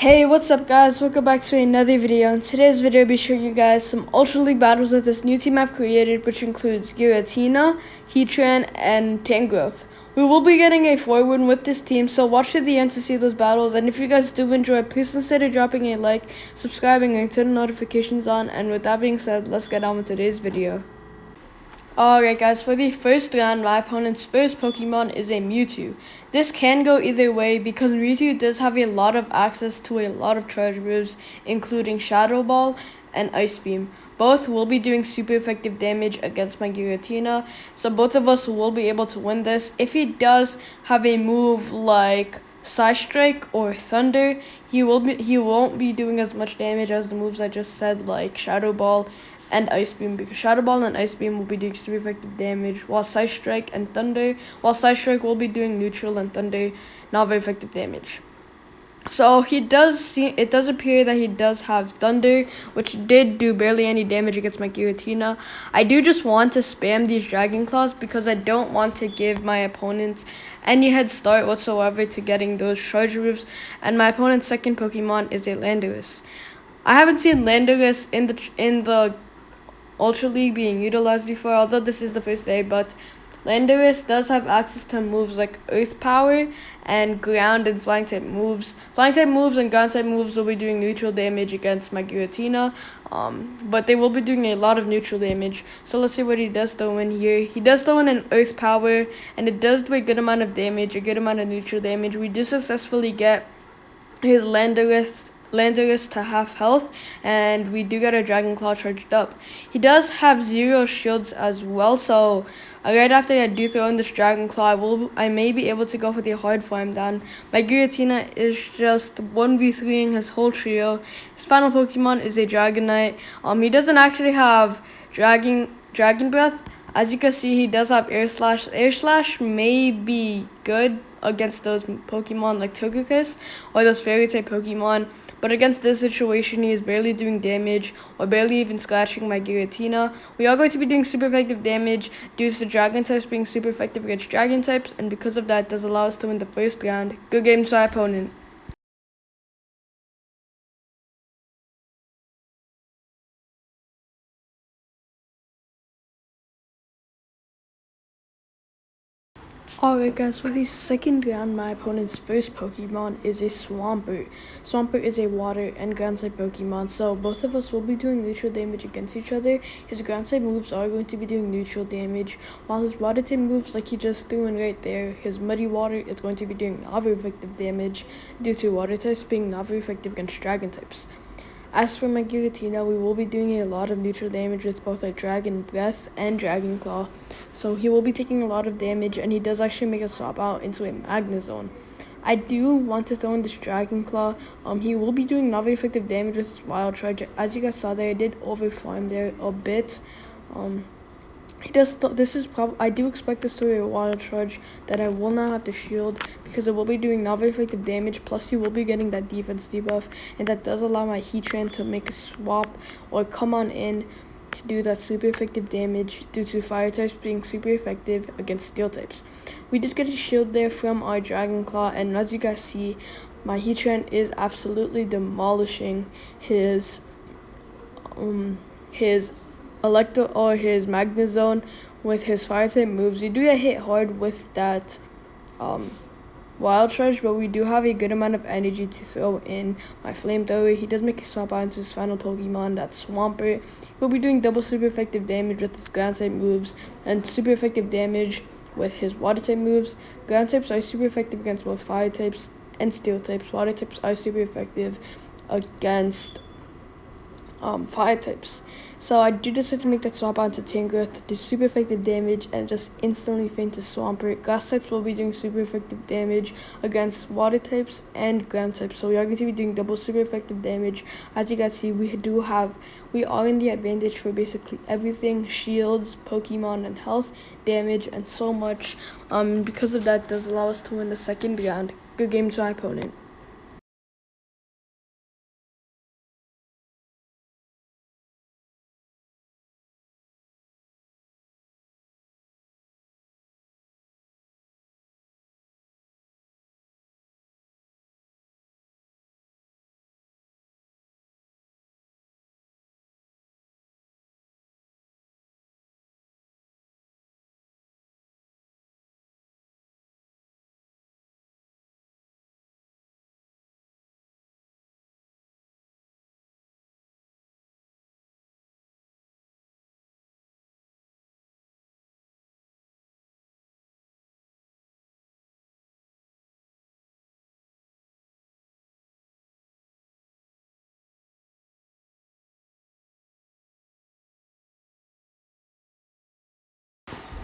Hey, what's up guys? Welcome back to another video. In today's video, I'll be showing you guys some Ultra League battles that this new team I've created, which includes Giratina, Heatran, and Tangrowth. We will be getting a 4-win with this team, so watch to the end to see those battles. And if you guys do enjoy, please consider dropping a like, subscribing, and turn notifications on. And with that being said, let's get on with today's video. Alright guys, for the first round, my opponent's first Pokemon is a Mewtwo. This can go either way because Mewtwo does have a lot of access to a lot of charge moves, including Shadow Ball and Ice Beam. Both will be doing super effective damage against my Giratina, so both of us will be able to win this. If he does have a move like Side Strike or Thunder, he won't be doing as much damage as the moves I just said, like Shadow Ball and Ice Beam, because Shadow Ball and Ice Beam will be doing super effective damage, while Side Strike will be doing neutral and Thunder not very effective damage. So it does appear that he does have Thunder, which did do barely any damage against my Giratina. I do just want to spam these Dragon Claws because I don't want to give my opponents any head start whatsoever to getting those charge moves, and my opponent's second Pokemon is a Landorus. I haven't seen Landorus in the Ultra League being utilized before, although this is the first day, but Landorus does have access to moves like Earth Power and Ground and Flying type moves. Flying type moves and Ground type moves will be doing neutral damage against my Giratina, but they will be doing a lot of neutral damage. So let's see what he does throw in here. He does throw in an Earth Power, and it does do a good amount of damage, a good amount of neutral damage. We do successfully get his Landorus to half health, and we do get our Dragon Claw charged up. He does have 0 shields as well, so right after I do throw in this Dragon Claw, I may be able to go for the hard farm down. My Giratina is just 1v3ing his whole trio. His final Pokemon is a Dragonite. He doesn't actually have Dragon Breath. As you can see, he does have Air Slash. Air Slash may be good against those Pokemon like Togekiss or those Fairy type Pokemon, but against this situation, he is barely doing damage or barely even scratching my Giratina. We are going to be doing super effective damage due to Dragon types being super effective against Dragon types, and because of that, it does allow us to win the first round. Good game to our opponent. Alright guys, for the second round, my opponent's first Pokemon is a Swampert. Swampert is a water and ground type Pokemon, so both of us will be doing neutral damage against each other. His ground type moves are going to be doing neutral damage, while his water type moves, like he just threw in right there, his Muddy Water is going to be doing not very effective damage due to water types being not very effective against dragon types. As for my Giratina, we will be doing a lot of neutral damage with both our Dragon Breath and Dragon Claw. So he will be taking a lot of damage, and he does actually make a swap out into a Magnezone. I do want to throw in this Dragon Claw. He will be doing not very effective damage with his Wild Charge. As you guys saw there, I did overfarm there a bit. I do expect this to be a Wild Charge that I will not have to shield because it will be doing not very effective damage, plus you will be getting that defense debuff, and that does allow my Heatran to make a swap or come on in to do that super effective damage due to fire types being super effective against steel types. We did get a shield there from our Dragon Claw, and as you guys see, my Heatran is absolutely demolishing his his Magnezone with his fire type moves. We do get hit hard with that Wild Charge, but we do have a good amount of energy to throw in my Flamethrower. He does make a swap out into his final Pokemon, that's Swampert. He'll be doing double super effective damage with his ground type moves and super effective damage with his water type moves. Ground types are super effective against both fire types and steel types. Water types are super effective against fire types. So I do decide to make that swap onto Tangrowth to do super effective damage and just instantly faint to Swampert. Grass types will be doing super effective damage against water types and ground types. So we are going to be doing double super effective damage. As you guys see, we are in the advantage for basically everything: shields, Pokemon, and health, damage, and so much. Because of that, does allow us to win the second round. Good game to our opponent.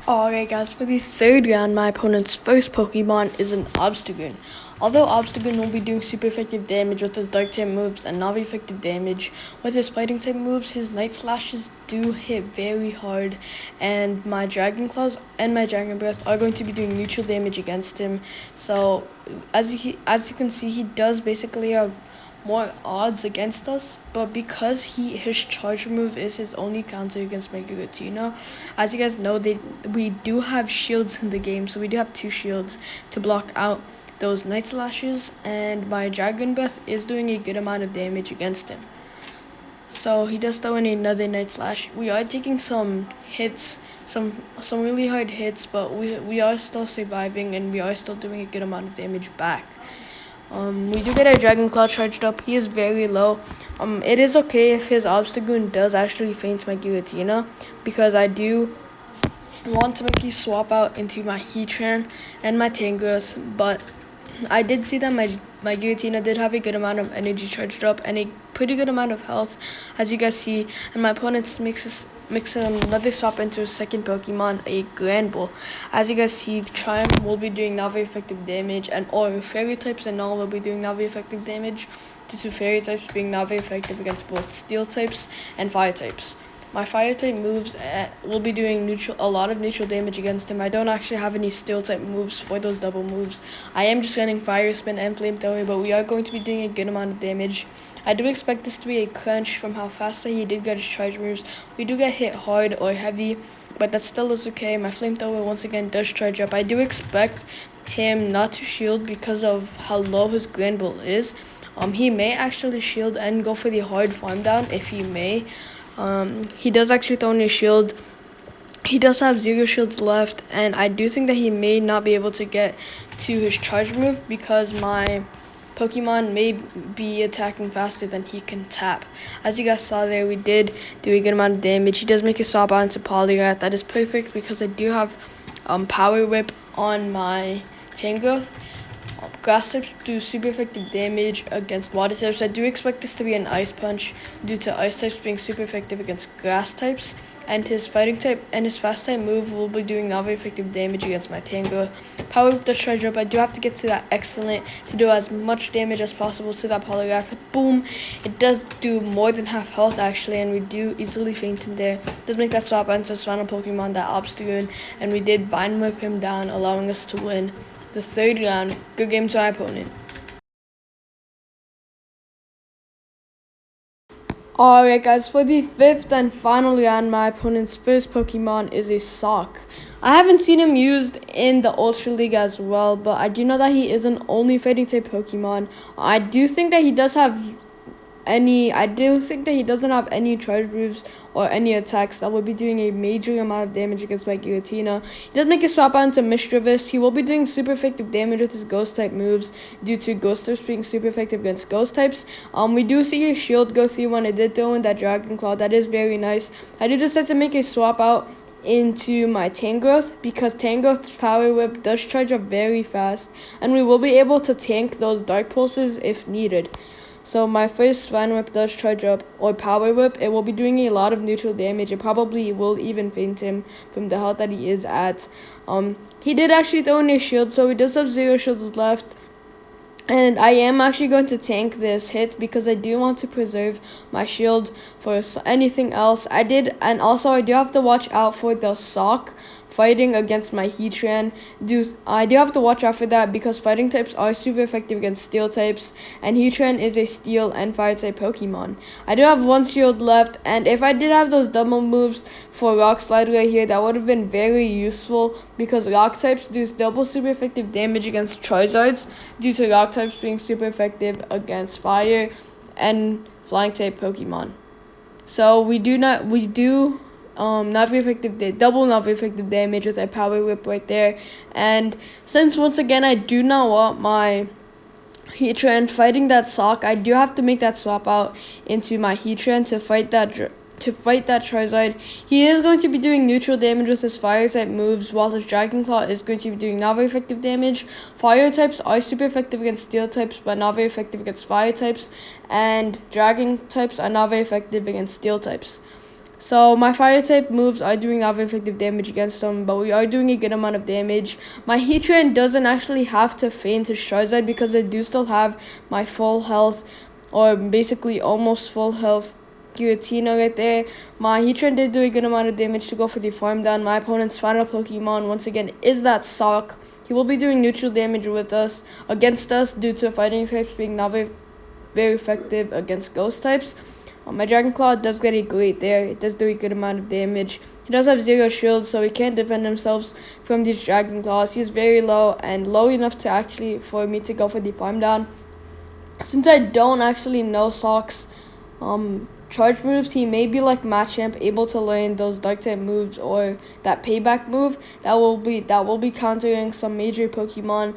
Alright guys, for the third round, my opponent's first Pokemon is an Obstagoon. Although Obstagoon will be doing super effective damage with his dark type moves and not effective damage with his fighting type moves, his Night Slashes do hit very hard, and my Dragon Claws and my Dragon Breath are going to be doing neutral damage against him. So as you can see, he does basically have more odds against us, but because his charge move is his only counter against my Giratina, as you guys know, we do have shields in the game, so we do have 2 shields to block out those Night Slashes, and my Dragon Breath is doing a good amount of damage against him. So he does throw in another Night Slash. We are taking some hits, some really hard hits, but we are still surviving, and we are still doing a good amount of damage back. We do get our Dragon Claw charged up. He is very low. It is okay if his Obstagoon does actually faint my Giratina, because I do want to make you swap out into my Heatran and my Tangrowth, but I did see that my Giratina did have a good amount of energy charged up and a pretty good amount of health, as you guys see, and my opponent makes another swap into his second Pokemon, a Granbull. As you guys see, Triumph will be doing not very effective damage, and all Fairy types and all will be doing not very effective damage, due to Fairy types being not very effective against both Steel types and Fire types. My Fire type moves will be doing a lot of neutral damage against him. I don't actually have any Steel type moves for those double moves. I am just getting Fire Spin and Flamethrower, but we are going to be doing a good amount of damage. I do expect this to be a crunch from how fast he did get his charge moves. We do get hit hard or heavy, but that still is okay. My Flamethrower once again does charge up. I do expect him not to shield because of how low his Granbull is. He may actually shield and go for the hard farm down if he may. He does actually throw in a shield. He does have 0 shields left, and I do think that he may not be able to get to his charge move because my Pokemon may be attacking faster than he can tap. As you guys saw there, we did do a good amount of damage. He does make a swap out into Polyrath. That is perfect because I do have Power Whip on my Tangrowth. Grass types do super effective damage against water types. I do expect this to be an Ice Punch due to Ice types being super effective against grass types, and his fighting type and his fast type move will be doing not very effective damage against my Tangrowth. Power Whip does charge up. I do have to get to that Excellent to do as much damage as possible to that Polygraph. Boom! It does do more than half health actually, and we do easily faint him there. Does make that swap into his final Pokemon, that Obstagoon, and we did Vine Whip him down, allowing us to win the third round. Good game to my opponent. Alright guys, for the fifth and final round, my opponent's first Pokemon is a Sock. I haven't seen him used in the Ultra League as well, but I do know that he is an only fighting type Pokemon. I do think that he doesn't have any charge moves or any attacks that would be doing a major amount of damage against my Giratina. He does make a swap out into Mischievous. He will be doing super effective damage with his Ghost type moves due to Ghost types being super effective against Ghost types. We do see a shield go through when I did throw in that Dragon Claw. That is very nice. I did decide to make a swap out into my Tangrowth because Tangrowth's Power Whip does charge up very fast, and we will be able to tank those Dark Pulses if needed. So my first Vine Whip does charge up, or Power Whip. It will be doing a lot of neutral damage. It probably will even faint him from the health that he is at. He did actually throw in a shield, so he does have 0 shields left. And I am actually going to tank this hit because I do want to preserve my shield for anything else. And also I do have to watch out for the Sock fighting against my Heatran. I do have to watch out for that because fighting types are super effective against Steel types, and Heatran is a Steel and Fire type Pokemon. I do have 1 shield left, and if I did have those double moves for Rock Slide right here, that would have been very useful because Rock types do double super effective damage against Charizards due to Rock types being super effective against Fire and Flying type Pokemon. So we do not very effective double not very effective damage with a Power Whip right there. And since once again I do not want my Heatran fighting that Sock, I do have to make that swap out into my Heatran to fight that Charizard. He is going to be doing neutral damage with his Fire type moves, while his Dragon Claw is going to be doing not very effective damage. Fire types are super effective against Steel types, but not very effective against Fire types, and Dragon types are not very effective against Steel types. So my fire type moves are doing not very effective damage against them, but we are doing a good amount of damage. My Heatran doesn't actually have to faint his Charizard because I do still have my full health, or basically almost full health Giratina right there. My Heatran did do a good amount of damage to go for the farm down. My opponent's final Pokemon once again is that Sock. He will be doing neutral damage against us due to fighting types being not very effective against ghost types. My Dragon Claw does get a great there. It does do a good amount of damage. He does have 0 shields, so he can't defend himself from these Dragon Claws. He's very low and low enough to actually for me to go for the farm down. Since I don't actually know Sock's charge moves, he may be like Machamp, able to learn those dark type moves or that payback move that will be countering some major Pokemon.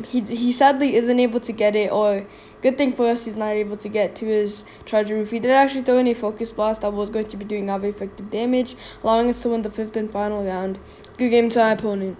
He sadly isn't able to get it, or good thing for us, he's not able to get to his charge move. He did actually throw in a focus blast that was going to be doing not very effective damage, allowing us to win the 5th and final round. Good game to our opponent.